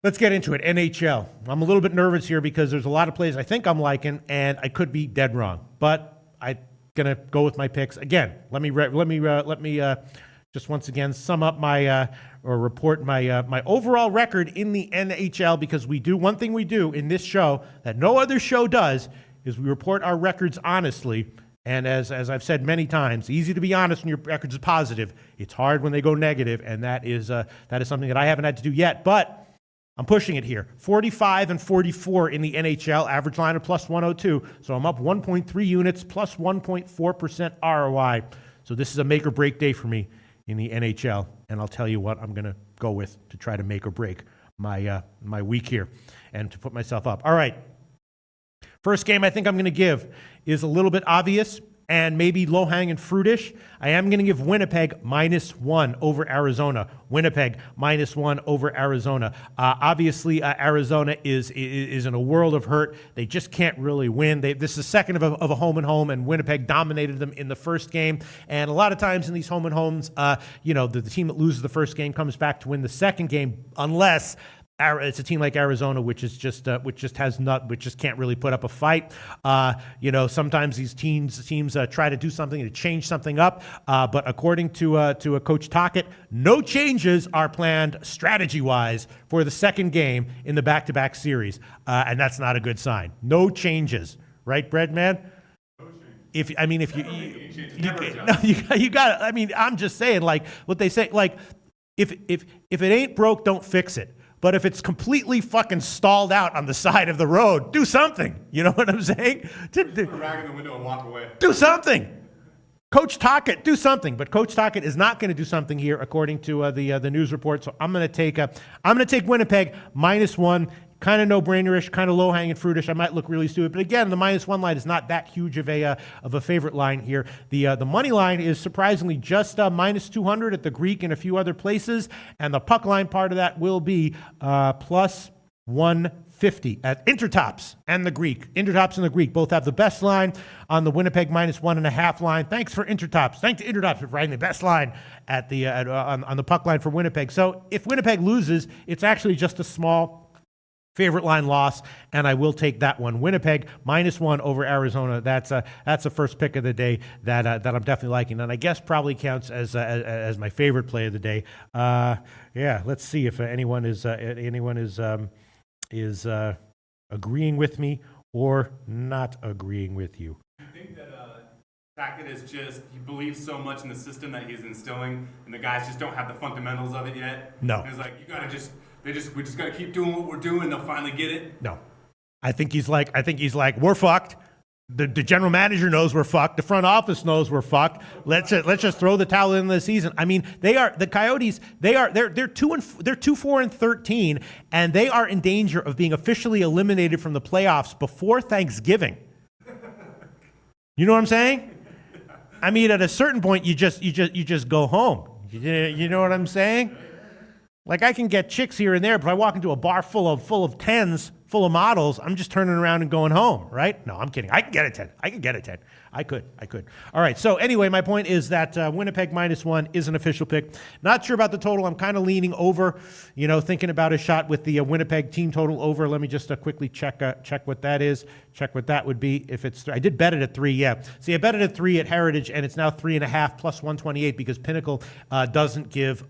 Let's get into it. NHL. I'm a little bit nervous here because there's a lot of plays I think I'm liking, and I could be dead wrong. But I'm gonna go with my picks again. Let me just once again sum up my or report my overall record in the NHL, because we do one thing we do in this show that no other show does is we report our records honestly. And as I've said many times, easy to be honest when your records are positive. It's hard when they go negative, and that is something that I haven't had to do yet. But I'm pushing it here. 45 and 44 in the NHL, average line of plus 102. So I'm up 1.3 units, plus 1.4% ROI. So this is a make or break day for me in the NHL. And I'll tell you what I'm going to go with to try to make or break my week here and to put myself up. All right. First game I think I'm going to give is a little bit obvious and maybe low-hanging fruitish. I am going to give Winnipeg -1 over Arizona. Winnipeg -1 over Arizona. Obviously, Arizona is in a world of hurt. They just can't really win. This is the second of a home and home, and Winnipeg dominated them in the first game. And a lot of times in these home and homes, the team that loses the first game comes back to win the second game, unless it's a team like Arizona, which just can't really put up a fight. Sometimes these teams try to do something to change something up, but according to a Coach Tocchet, no changes are planned strategy-wise for the second game in the back-to-back series, and that's not a good sign. No changes, right, Breadman? You got. I mean, I'm just saying, like what they say, like if it ain't broke, don't fix it. But if it's completely fucking stalled out on the side of the road, do something. You know what I'm saying? Put a rag in the window and walk away. Do something. Coach Tocchet, do something. But Coach Tocchet is not going to do something here, according to the news report. So I'm going to take Winnipeg -1. Kind of no-brainerish, kind of low-hanging fruitish. I might look really stupid, but again, the -1 line is not that huge of a favorite line here. The money line is surprisingly just -200 at the Greek and a few other places, and the puck line part of that will be plus 150 at Intertops and the Greek. Intertops and the Greek both have the best line on the Winnipeg -1.5 line. Thanks for Intertops. Thanks to Intertops for writing the best line at on the puck line for Winnipeg. So if Winnipeg loses, it's actually just a small favorite line loss, and I will take that one. Winnipeg -1 over Arizona. That's the first pick of the day that I'm definitely liking, and I guess probably counts as my favorite play of the day. Let's see if anyone is agreeing with me or not agreeing with you. Do you think that Tocchet is he believes so much in the system that he's instilling, and the guys just don't have the fundamentals of it yet? No. And it's like, we just gotta keep doing what we're doing. They'll finally get it. No, I think he's like, we're fucked. The general manager knows we're fucked. The front office knows we're fucked. Let's just throw the towel in the season. I mean, the Coyotes. They're 2-4-13, and they are in danger of being officially eliminated from the playoffs before Thanksgiving. You know what I'm saying? I mean, at a certain point, you just go home. You know what I'm saying? Like, I can get chicks here and there, but if I walk into a bar full of tens, full of models, I'm just turning around and going home, right? No, I'm kidding. I can get a 10. I could. All right, so anyway, my point is that Winnipeg -1 is an official pick. Not sure about the total. I'm kind of leaning over, thinking about a shot with the Winnipeg team total over. Let me just quickly check what that is. Check what that would be if it's 3. I did bet it at 3, yeah. See, I bet it at 3 at Heritage, and it's now 3.5 plus 128 because Pinnacle doesn't give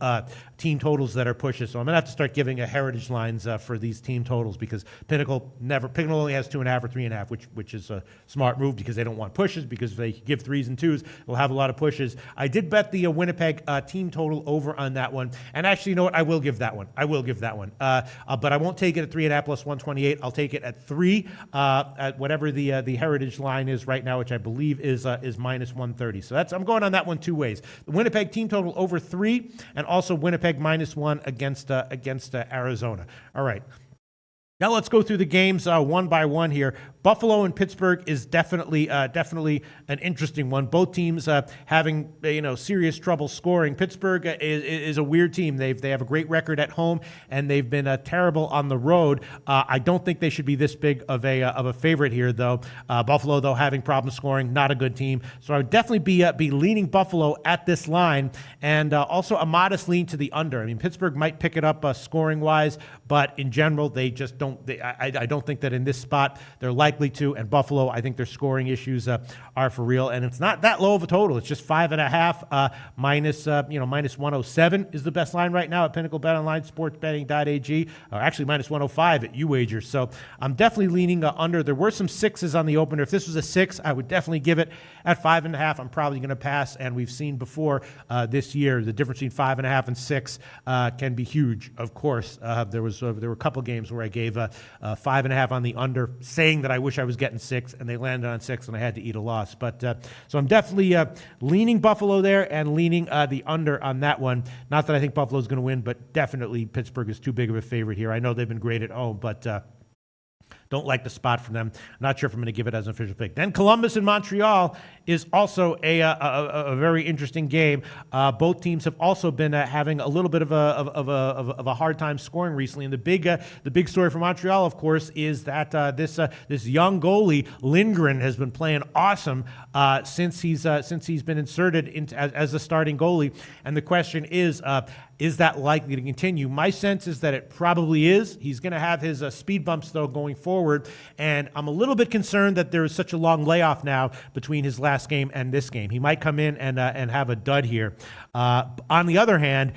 team totals that are pushes. So I'm going to have to start giving Heritage lines for these team totals because Pinnacle only has 2.5 or 3.5, which is a smart move because they don't want pushes, because if they give 3s and 2s, they'll have a lot of pushes. I did bet the Winnipeg team total over on that one. And actually, you know what? I will give that one. But I won't take it at 3.5 plus 128. I'll take it at 3 at whatever the Heritage line is right now, which I believe is -130. So I'm going on that one 2 ways. The Winnipeg team total over 3, and also Winnipeg -1 against Arizona. All right. Now let's go through the games one by one here. Buffalo and Pittsburgh is definitely an interesting one. Both teams having serious trouble scoring. Pittsburgh is a weird team. They have a great record at home and they've been terrible on the road. I don't think they should be this big of a favorite here though. Buffalo though having problems scoring, not a good team. So I would definitely be leaning Buffalo at this line and also a modest lean to the under. I mean Pittsburgh might pick it up scoring wise, but in general they just don't. I don't think that in this spot they're likely to. And Buffalo, I think their scoring issues are for real. And it's not that low of a total. It's just 5.5 minus 107 is the best line right now at Pinnacle Bet Online, sportsbetting.ag. Actually, minus 105 at UWager. So I'm definitely leaning under. There were some sixes on the opener. If this was a 6, I would definitely give it at 5.5. I'm probably going to pass. And we've seen before this year the difference between 5.5 and 6 can be huge. Of course, there were a couple games where I gave 5.5 on the under, saying that I wish I was getting 6, and they landed on 6, and I had to eat a loss. But so I'm definitely leaning Buffalo there and leaning the under on that one. Not that I think Buffalo's going to win, but definitely Pittsburgh is too big of a favorite here. I know they've been great at home, but don't like the spot from them. I'm not sure if I'm going to give it as an official pick. Then Columbus and Montreal is also a very interesting game. Both teams have also been having a little bit of a hard time scoring recently. And the big story for Montreal, of course, is that this young goalie Lindgren has been playing awesome since he's been inserted as the starting goalie. And the question is that likely to continue? My sense is that it probably is. He's going to have his speed bumps, though, going forward. And I'm a little bit concerned that there is such a long layoff now between his last game and this game. He might come in and have a dud here. On the other hand,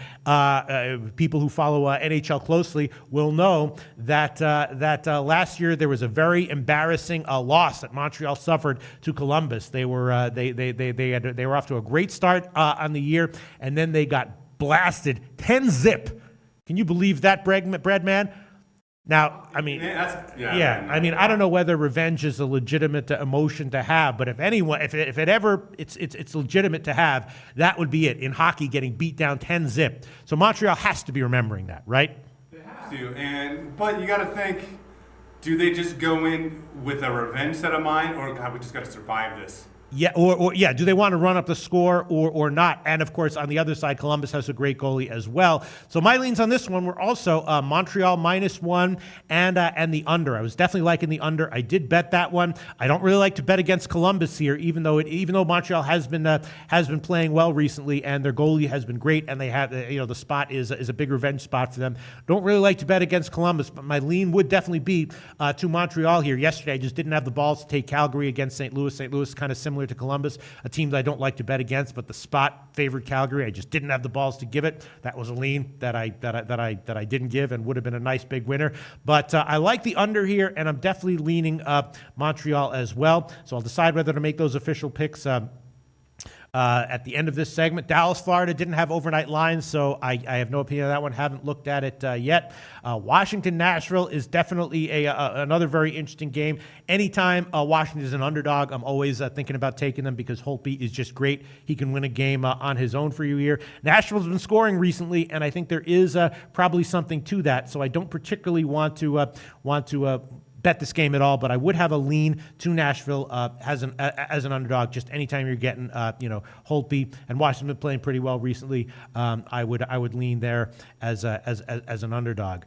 people who follow NHL closely will know that last year there was a very embarrassing loss that Montreal suffered to Columbus. They were off to a great start on the year, and then they got blasted 10-zip. Can you believe that, Brad man? Now, I mean, I mean, I don't know whether revenge is a legitimate emotion to have, but if it's legitimate to have, that would be it. In hockey, getting beat down 10-zip. So Montreal has to be remembering that, right? They have to, but you got to think, do they just go in with a revenge set of mind, or God, we just got to survive this? Yeah, or do they want to run up the score or not? And of course, on the other side, Columbus has a great goalie as well. So my leans on this one were also Montreal -1 and the under. I was definitely liking the under. I did bet that one. I don't really like to bet against Columbus here, even though Montreal has been playing well recently and their goalie has been great, and they have the spot is a big revenge spot for them. Don't really like to bet against Columbus, but my lean would definitely be to Montreal here. Yesterday, I just didn't have the balls to take Calgary against St. Louis. St. Louis kind of similar to Columbus, a team that I don't like to bet against, but the spot favored Calgary. I just didn't have the balls to give it. That was a lean that I didn't give and would have been a nice big winner. But I like the under here, and I'm definitely leaning Montreal as well. So I'll decide whether to make those official picks at the end of this segment. Dallas, Florida didn't have overnight lines, so I have no opinion on that one. Haven't looked at it yet. Washington, Nashville is definitely another very interesting game. Anytime Washington is an underdog, I'm always thinking about taking them because Holtby is just great. He can win a game on his own for you here. Nashville's been scoring recently, and I think there is probably something to that. So I don't particularly want to bet this game at all, but I would have a lean to Nashville as an underdog. Just anytime you're getting Holtby, and Washington playing pretty well recently, I would lean there as an underdog.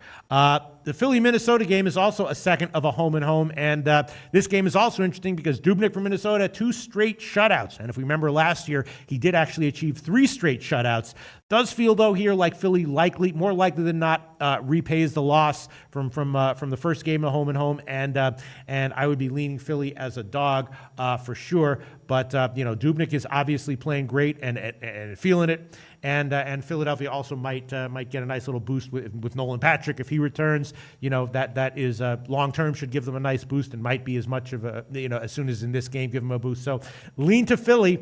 The Philly-Minnesota game is also a second of a home and home, and this game is also interesting because Dubnyk from Minnesota, 2 straight shutouts, and if we remember last year, he did actually achieve 3 straight shutouts. Does feel though here like Philly more likely than not repays the loss from the first game of home and home, and I would be leaning Philly as a dog for sure. But Dubnyk is obviously playing great and feeling it, and Philadelphia also might get a nice little boost with Nolan Patrick if he returns. That is long term should give them a nice boost, and might be as much of a as soon as in this game give them a boost. So lean to Philly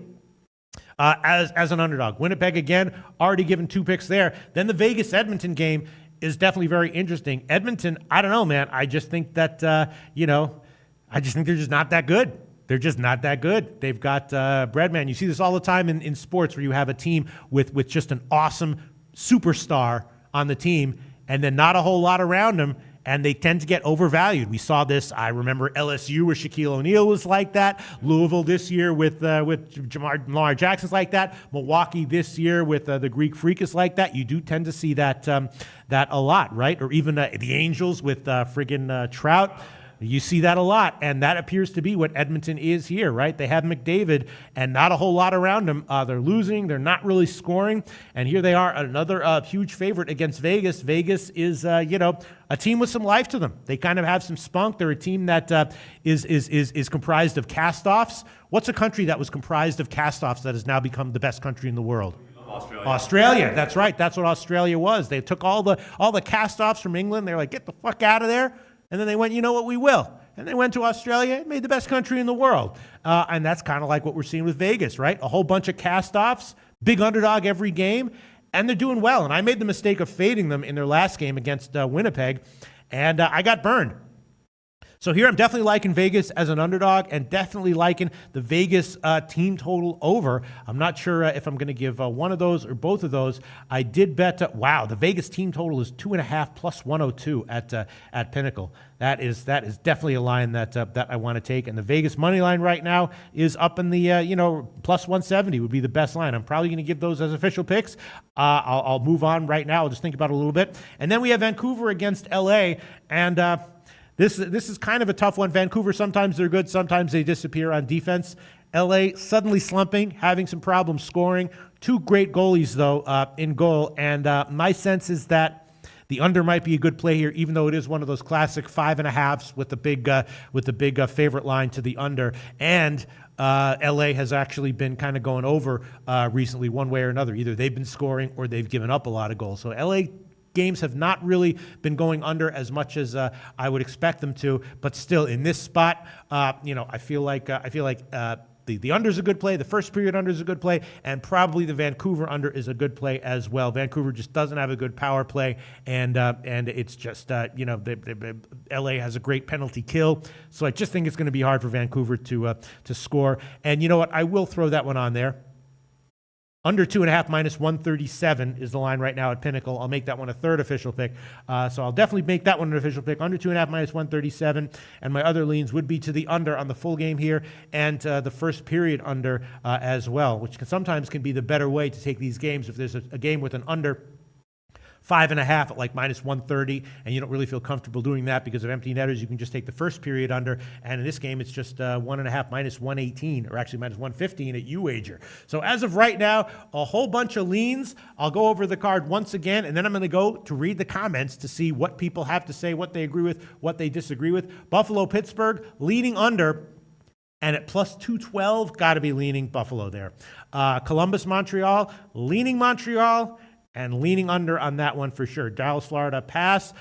as an underdog. Winnipeg, again, already given 2 picks there. Then the Vegas-Edmonton game is definitely very interesting. Edmonton, I don't know, man. I just think that, I just think they're just not that good. They're just not that good. They've got Breadman. You see this all the time in sports where you have a team with just an awesome superstar on the team and then not a whole lot around him, and they tend to get overvalued. We saw this. I remember LSU where Shaquille O'Neal was like that. Louisville this year with Lamar Jackson's like that. Milwaukee this year with the Greek Freak is like that. You do tend to see that a lot, right? Or even the Angels with friggin' Trout. You see that a lot, and that appears to be what Edmonton is here, right? They have McDavid and not a whole lot around him. They're losing. They're not really scoring, and here they are, another huge favorite against Vegas. Vegas is, a team with some life to them. They kind of have some spunk. They're a team that is comprised of cast-offs. What's a country that was comprised of cast-offs that has now become the best country in the world? Australia. That's right. That's what Australia was. They took all the cast-offs from England. They were like, get the fuck out of there. And then they went, you know what, we will. And they went to Australia and made the best country in the world. And that's kind of like what we're seeing with Vegas, right? A whole bunch of cast-offs, big underdog every game, and they're doing well. And I made the mistake of fading them in their last game against Winnipeg, and I got burned. So here I'm definitely liking Vegas as an underdog and definitely liking the Vegas team total over. I'm not sure if I'm going to give one of those or both of those. I did bet, the Vegas team total is 2.5 plus 102 at Pinnacle. That is definitely a line that I want to take. And the Vegas money line right now is up in the, plus 170 would be the best line. I'm probably going to give those as official picks. I'll move on right now. I'll just think about it a little bit. And then we have Vancouver against LA. And This is kind of a tough one. Vancouver, sometimes they're good, sometimes they disappear on defense. LA suddenly slumping, having some problems scoring. Two great goalies, though, in goal. And my sense is that the under might be a good play here, even though it is one of those classic 5.5s with the big favorite line to the under. And LA has actually been kind of going over recently one way or another. Either they've been scoring or they've given up a lot of goals. So LA games have not really been going under as much as I would expect them to, but still in this spot, I feel like the under is a good play, the first period under is a good play, and probably the Vancouver under is a good play as well. Vancouver just doesn't have a good power play, and it's just LA has a great penalty kill, so I just think it's going to be hard for Vancouver to score. And you know what? I will throw that one on there. Under 2.5 minus 137 is the line right now at Pinnacle. I'll make that one a third official pick. So I'll definitely make that one an official pick. Under 2.5 minus 137. And my other leans would be to the under on the full game here and the first period under as well, which sometimes can be the better way to take these games. If there's a game with an under 5.5 at like minus 130, and you don't really feel comfortable doing that because of empty netters, you can just take the first period under. And in this game, it's just 1.5 minus 118, or actually minus 115 at U-Wager. So as of right now, a whole bunch of leans. I'll go over the card once again, and then I'm going to go to read the comments to see what people have to say, what they agree with, what they disagree with. Buffalo, Pittsburgh, leading under. And at plus 212, got to be leaning Buffalo there. Columbus, Montreal, leaning Montreal. And leaning under on that one for sure. Dallas, Florida, pass.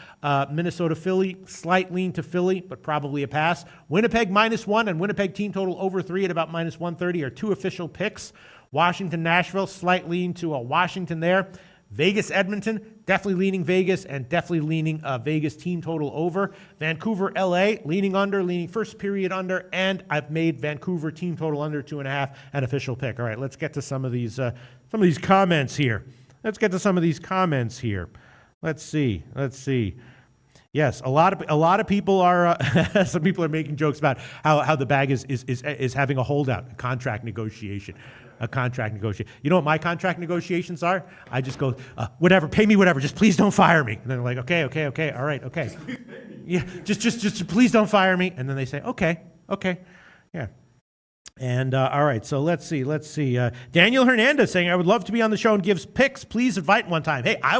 Minnesota, Philly, slight lean to Philly, but probably a pass. Winnipeg, -1, and Winnipeg team total over 3 at about minus 130 are two official picks. Washington, Nashville, slight lean to Washington there. Vegas, Edmonton, definitely leaning Vegas, and definitely leaning Vegas team total over. Vancouver, LA, leaning under, leaning first period under, and I've made Vancouver team total under 2.5 an official pick. All right, let's get to some of these comments here. Let's get to some of these comments here. Let's see. Yes, a lot of people are. Some people are making jokes about how the bag is having a holdout, a contract negotiation. You know what my contract negotiations are? I just go, whatever, pay me whatever, just please don't fire me. And they're like, okay, all right, okay. Yeah, just please don't fire me. And then they say, okay, yeah. And all right, so let's see. Daniel Hernandez saying, I would love to be on the show and gives picks. Please invite one time. Hey, I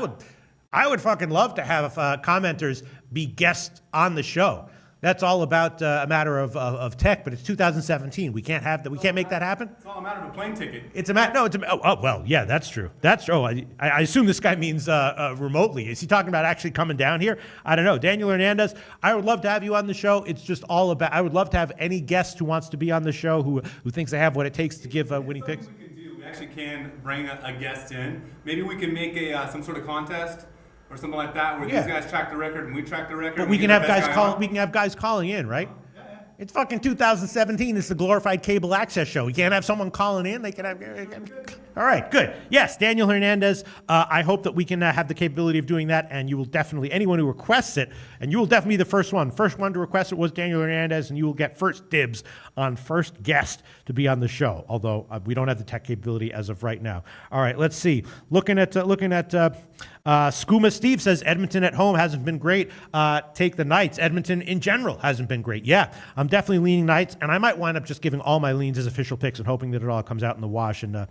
would fucking love to have commenters be guests on the show. That's all about a matter of tech, but it's 2017. We can't have that. We can't make that happen. It's all a matter of a plane ticket. Well, yeah, that's true. I assume this guy means remotely. Is he talking about actually coming down here? I don't know. Daniel Hernandez, I would love to have you on the show. It's just all about, I would love to have any guest who wants to be on the show who thinks they have what it takes to give winning picks. We actually can bring a guest in. Maybe we can make some sort of contest or something like that, where these guys track the record and we track the record. But we can have guys calling in, right? Yeah. It's fucking 2017. It's the glorified cable access show. We can't have someone calling in. They can have. All right, good. Yes, Daniel Hernandez. I hope that we can have the capability of doing that, and you will definitely, anyone who requests it, and you will definitely be the first one. First one to request it was Daniel Hernandez, and you will get first dibs on first guest to be on the show, although we don't have the tech capability as of right now. All right, let's see. Looking at Skooma Steve says Edmonton at home hasn't been great. Take the Knights. Edmonton in general hasn't been great. Yeah, I'm definitely leaning Knights, and I might wind up just giving all my leans as official picks and hoping that it all comes out in the wash and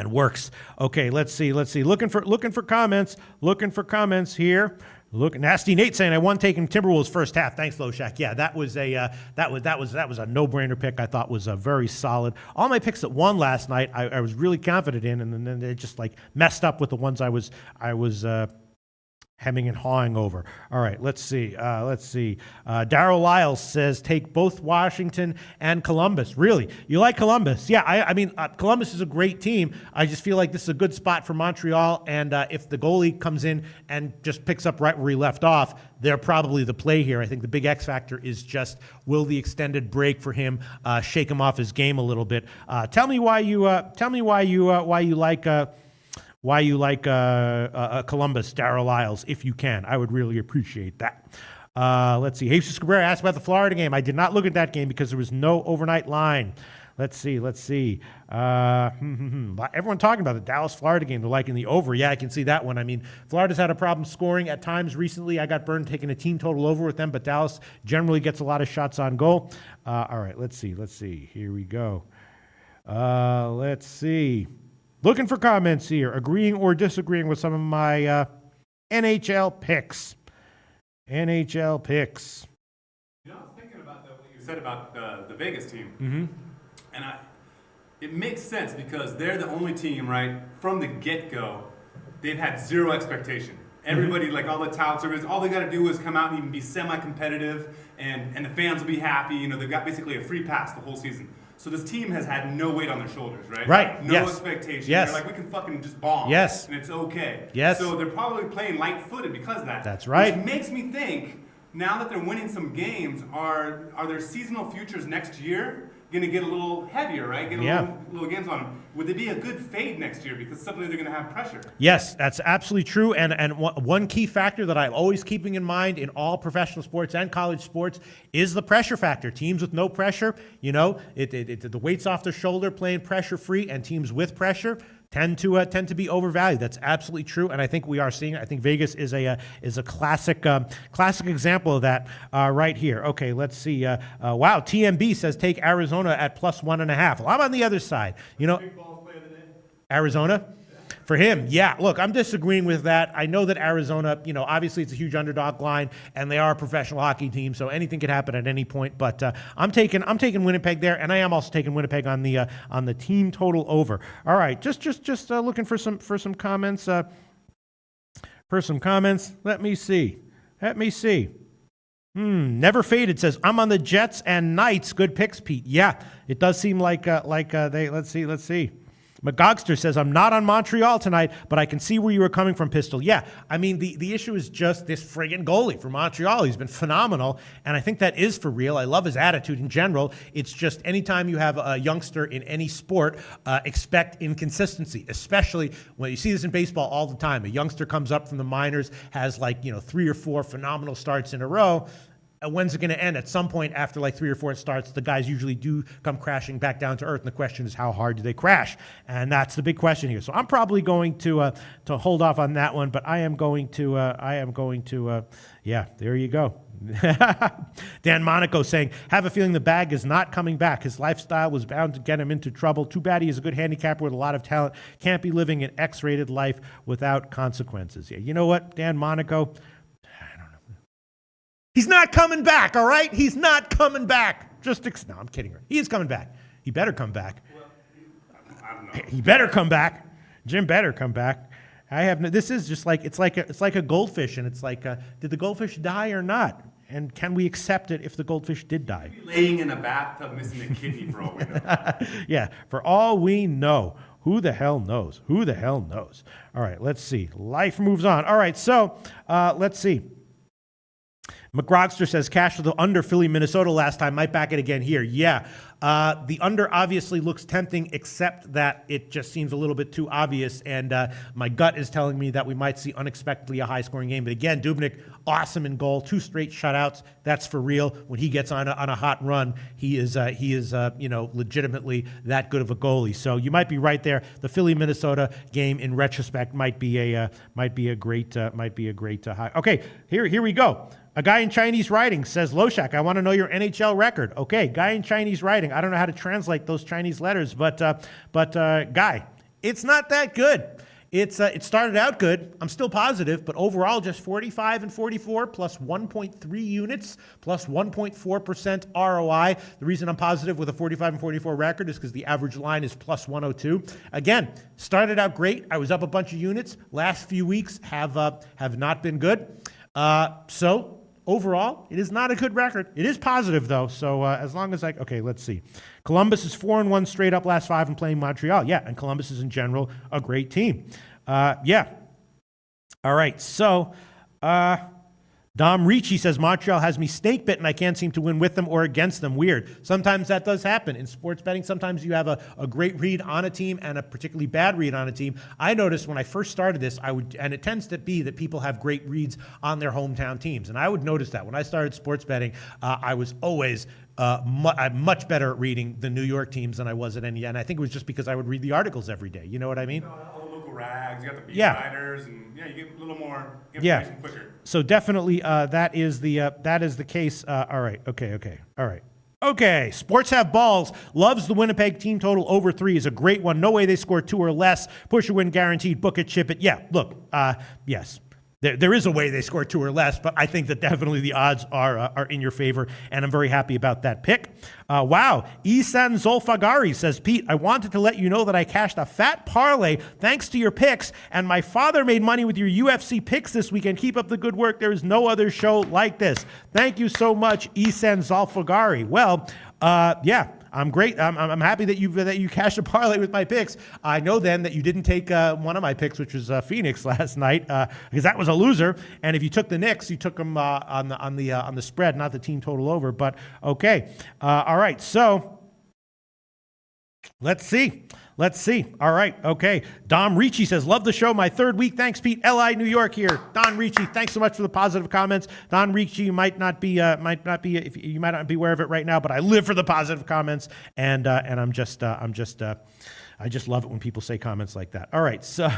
works. Okay, let's see. Looking for comments. Looking for comments here. Look, Nasty Nate saying I won taking Timberwolves first half. Thanks, Loshak. Yeah, that was a no-brainer pick. I thought was very solid. All my picks that won last night, I was really confident in, and then they just like messed up with the ones I was hemming and hawing over. All right, let's see. Darryl Lyles says take both Washington and Columbus. Really? You like Columbus? Yeah, I mean, Columbus is a great team. I just feel like this is a good spot for Montreal, and if the goalie comes in and just picks up right where he left off, they're probably the play here. I think the big X factor is just will the extended break for him shake him off his game a little bit. Tell me why you like Columbus, Darryl Lyles, if you can. I would really appreciate that. Let's see. Jesus Cabrera asked about the Florida game. I did not look at that game because there was no overnight line. Let's see. Everyone talking about the Dallas-Florida game. They're liking the over. Yeah, I can see that one. I mean, Florida's had a problem scoring at times recently. I got burned taking a team total over with them, but Dallas generally gets a lot of shots on goal. All right, let's see. Here we go. Let's see. Looking for comments here, agreeing or disagreeing with some of my NHL picks. You know, I was thinking about what you said about the Vegas team. Mm-hmm. And it makes sense because they're the only team, right, from the get-go, they've had zero expectation. Everybody, like all the touts, all they got to do is come out and even be semi-competitive, and the fans will be happy. You know, they've got basically a free pass the whole season. So this team has had no weight on their shoulders, right? Right. No expectation. Yes. They're like, we can fucking just bomb. Yes. And it's okay. Yes. So they're probably playing light-footed because of that. That's right. Which makes me think, now that they're winning some games, are their seasonal futures next year going to get a little heavier, right? Get a little games on them. Would they be a good fade next year because suddenly they're going to have pressure? Yes, that's absolutely true. And one key factor that I'm always keeping in mind in all professional sports and college sports is the pressure factor. Teams with no pressure, you know, the weight's off their shoulder, playing pressure free, and teams with pressure tend to be overvalued. That's absolutely true, and I think we are seeing it. I think Vegas is a classic example of that right here. Okay, let's see. Wow, TMB says take Arizona at +1.5. Well, I'm on the other side. You know, Arizona. For him, yeah. Look, I'm disagreeing with that. I know that Arizona, you know, obviously it's a huge underdog line, and they are a professional hockey team, so anything could happen at any point. But I'm taking Winnipeg there, and I am also taking Winnipeg on the team total over. All right, just looking for some comments. Let me see. Never Faded says I'm on the Jets and Knights. Good picks, Pete. Yeah, it does seem like they. Let's see. McGogster says, I'm not on Montreal tonight, but I can see where you were coming from, Pistol. Yeah, I mean, the issue is just this friggin' goalie for Montreal. He's been phenomenal, and I think that is for real. I love his attitude in general. It's just anytime you have a youngster in any sport, expect inconsistency, especially when you see this in baseball all the time. A youngster comes up from the minors, has 3 or 4 phenomenal starts in a row. When's it going to end? At some point after 3 or 4 starts, the guys usually do come crashing back down to earth, and the question is how hard do they crash? And that's the big question here. So I'm probably going to hold off on that one, but I am going to, yeah, there you go. Dan Monaco saying, have a feeling the bag is not coming back. His lifestyle was bound to get him into trouble. Too bad he is a good handicapper with a lot of talent. Can't be living an X-rated life without consequences. Yeah, you know what, Dan Monaco? He's not coming back, all right? He's not coming back. No, I'm kidding. He is coming back. He better come back. Well, I don't know. He better come back. Jim better come back. This is just it's like a goldfish, and it's like, did the goldfish die or not? And can we accept it if the goldfish did die? Laying in a bathtub missing a kidney for all we know. Yeah, for all we know. Who the hell knows? All right, let's see. Life moves on. All right, so let's see. McGrogster says cash for the under Philly, Minnesota last time. Might back it again here. Yeah. The under obviously looks tempting, except that it just seems a little bit too obvious. And my gut is telling me that we might see unexpectedly a high-scoring game. But again, Dubnyk, awesome in goal, 2 straight shutouts. That's for real. When he gets on a hot run, he is legitimately that good of a goalie. So you might be right there. The Philly Minnesota game, in retrospect, might be a great high. Okay, here we go. A guy in Chinese writing says, Loshak, I want to know your NHL record. Okay, guy in Chinese writing. I don't know how to translate those Chinese letters, but guy, it's not that good. It started out good. I'm still positive, but overall just 45 and 44 plus 1.3 units plus 1.4% ROI. The reason I'm positive with a 45 and 44 record is because the average line is plus 102. Again, started out great. I was up a bunch of units. Last few weeks have not been good. So overall, it is not a good record. It is positive, though, so as long as okay, let's see. Columbus is 4-1 straight up last 5 and playing Montreal. Yeah, and Columbus is, in general, a great team. Yeah. All right, so Dom Ricci says, Montreal has me snake bitten. I can't seem to win with them or against them. Weird. Sometimes that does happen. In sports betting, sometimes you have a great read on a team and a particularly bad read on a team. I noticed when I first started this, and it tends to be that people have great reads on their hometown teams. And I would notice that. When I started sports betting, I was always much better at reading the New York teams than I was at any. And I think it was just because I would read the articles every day. You know what I mean? All the local rags, you got the beat Yeah. writers, and you get a little more information quicker. So definitely that is the case. All right. Okay. All right. Okay. Sports Have Balls loves the Winnipeg team total over 3 is a great one. No way they score 2 or less. Push or win guaranteed. Book it, chip it. Yeah. Look. Yes. There is a way they score 2 or less, but I think that definitely the odds are in your favor, and I'm very happy about that pick. Wow. Isan Zolfagari says, Pete, I wanted to let you know that I cashed a fat parlay thanks to your picks, and my father made money with your UFC picks this weekend. Keep up the good work. There is no other show like this. Thank you so much, Isan Zolfagari. Well, yeah. I'm great. I'm happy that you cashed a parlay with my picks. I know then that you didn't take one of my picks, which was Phoenix last night, because that was a loser. And if you took the Knicks, you took them on the spread, not the team total over. But okay, all right. So let's see. All right. Okay. Dom Ricci says, love the show. My 3rd week. Thanks, Pete. LI, New York here. Don Ricci, thanks so much for the positive comments. Don Ricci, you might not be aware of it right now, but I live for the positive comments, and I just love it when people say comments like that. All right. So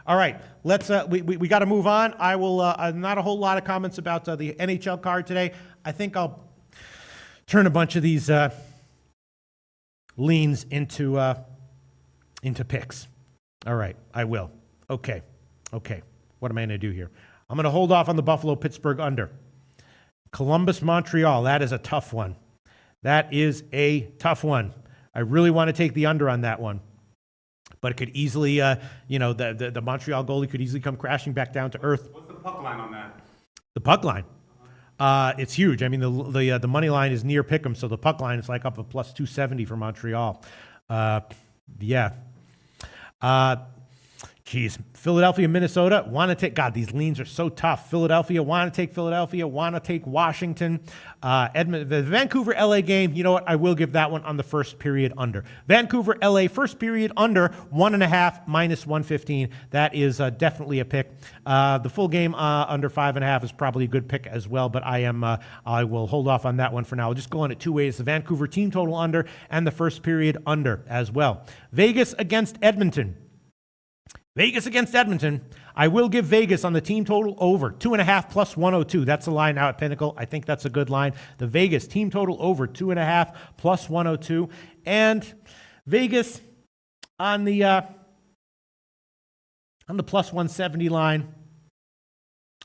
all right. Let's we got to move on. I will not a whole lot of comments about the NHL card today. I think I'll turn a bunch of these leans into picks. All right, I will. Okay. What am I going to do here? I'm going to hold off on the Buffalo-Pittsburgh under. Columbus-Montreal, that is a tough one. I really want to take the under on that one. But it could easily, the Montreal goalie could easily come crashing back down to earth. What's the puck line on that? The puck line? It's huge. I mean, the money line is near Pick'em, so the puck line is like up a plus 270 for Montreal. Yeah. Philadelphia, Minnesota, want to take, God, these leans are so tough. Philadelphia, want to take Washington. The Vancouver, LA game, you know what? I will give that one on the first period under. Vancouver, LA, first period under, 1.5 minus 115. That is definitely a pick. The full game under 5.5 is probably a good pick as well, but I will hold off on that one for now. I'll just go on it 2 ways. The Vancouver team total under and the first period under as well. Vegas against Edmonton. I will give Vegas on the team total over 2.5 plus 102. That's the line now at Pinnacle. I think that's a good line. The Vegas team total over 2.5 plus 102, and Vegas on the plus 170 line.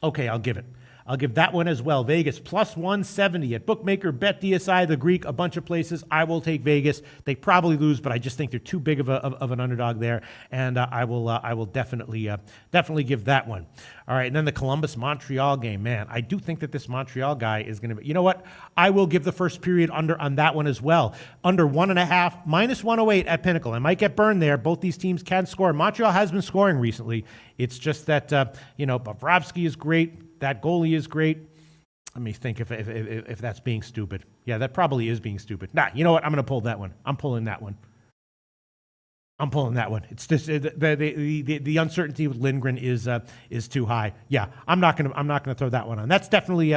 Okay, I'll give it. I'll give that one as well. Vegas plus 170 at Bookmaker, Bet DSI, The Greek, a bunch of places. I will take Vegas. They probably lose, but I just think they're too big of an underdog there, and I will definitely give that one. All right, and then the Columbus-Montreal game. Man, I do think that this Montreal guy is going to be, you know what? I will give the first period under on that one as well. Under 1.5, minus 108 at Pinnacle. I might get burned there. Both these teams can score. Montreal has been scoring recently. It's just that, Bobrovsky is great. That goalie is great. Let me think if that's being stupid. Yeah, that probably is being stupid. Nah, you know what? I'm going to pull that one. I'm pulling that one. It's just the uncertainty with Lindgren is too high. Yeah, I'm not gonna throw that one on. That's definitely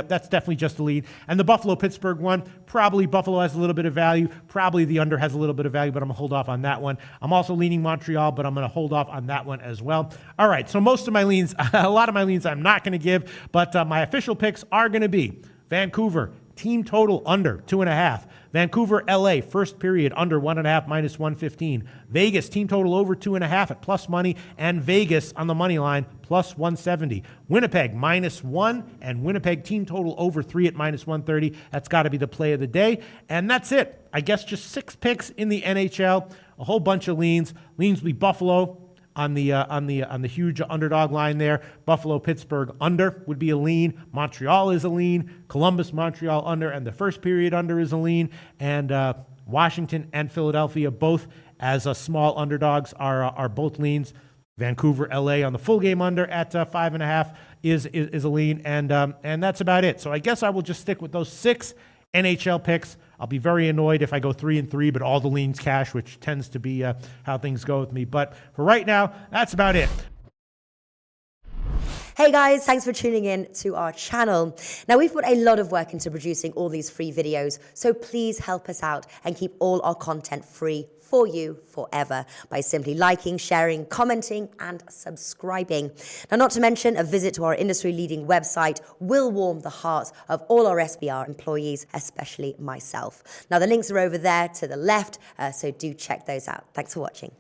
just a lead. And the Buffalo Pittsburgh one, probably Buffalo has a little bit of value. Probably the under has a little bit of value, but I'm gonna hold off on that one. I'm also leaning Montreal, but I'm gonna hold off on that one as well. All right, so most of my leans, a lot of my leans, I'm not gonna give, but my official picks are gonna be Vancouver. Team total under 2.5. Vancouver, LA, first period under 1.5 minus 115. Vegas, team total over 2.5 at plus money, and Vegas on the money line plus 170. Winnipeg -1, and Winnipeg team total over 3 at minus 130. That's got to be the play of the day. And that's it. I guess just 6 picks in the NHL, a whole bunch of leans. Leans will be Buffalo on the huge underdog line there. Buffalo, Pittsburgh under would be a lean. Montreal is a lean. Columbus, Montreal under, and the first period under is a lean. And Washington and Philadelphia both as small underdogs are both leans. Vancouver, LA on the full game under at 5.5 is a lean, and that's about it. So I guess I will just stick with those 6 NHL picks. I'll be very annoyed if I go 3-3, but all the leans cash, which tends to be how things go with me. But for right now, that's about it. Hey guys, thanks for tuning in to our channel. Now we've put a lot of work into producing all these free videos, so please help us out and keep all our content free for you forever by simply liking, sharing, commenting, and subscribing. Now, not to mention, a visit to our industry-leading website will warm the hearts of all our SBR employees, especially myself. Now, the links are over there to the left, so do check those out. Thanks for watching.